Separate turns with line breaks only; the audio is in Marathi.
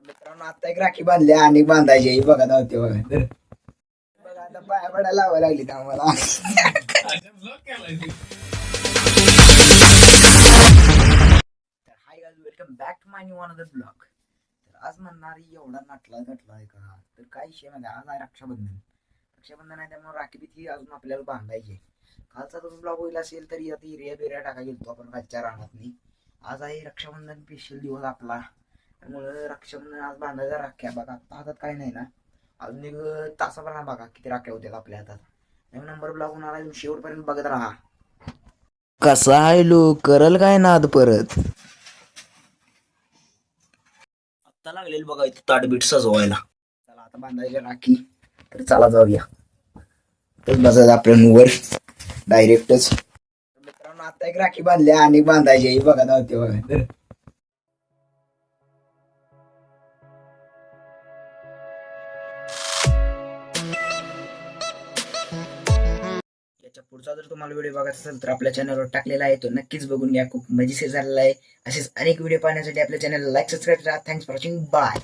मित्रांनो आता एक राखी बांधली आणि बांधायची ही बघा नव्हती बघा तर बघा आता पाया पडायला लावायला लागली आम्हाला. Hi guys, welcome back to my new another blog. तर आज म्हणणारी एवढा नटलाय का तर काय विषय म्हणजे आज आहे रक्षाबंधन आहे त्यामुळे राखी बिथी अजून आपल्याला बांधायची आहे. कालचा तुम्ही ब्लॉग होईल असेल तर आता हिर्या बिर्या टाका गेलतो आपण कालच्या रानातनी. आज आहे रक्षाबंधन स्पेशल दिवस आपला, त्यामुळे रक्षाबंधन आज बांधायचा राख्या. बघा आता हातात काय नाही ना, अजून एक तासाभरात बघा किती राख्या होत्यात आपल्या हातात. एक नंबर ब्लॉग होणार आहे, शेवटपर्यंत बघत राहा. कसा आहे लोक करल काय नाद परत. आता लागलेली बघा इथं ताटबीट सजवायला. चला आता बांधायची राखी, तर चला जाऊया. तर बसायचं आपल्या वर डायरेक्टच. मित्रांनो आता एक राखी बांधली आणि बांधायची ही बघा नव्हती बघा तर याच्या पुढचा जर तुम्हाला व्हिडिओ बघायचा असेल तर आपल्या चॅनलवर टाकलेला आहे, तो नक्कीच बघून घ्या. खूप मजेशीर झालेला आहे. असेच अनेक व्हिडिओ पाहण्यासाठी आपल्या चॅनलला लाईक सबस्क्राईब करा. Thanks for watching. बाय.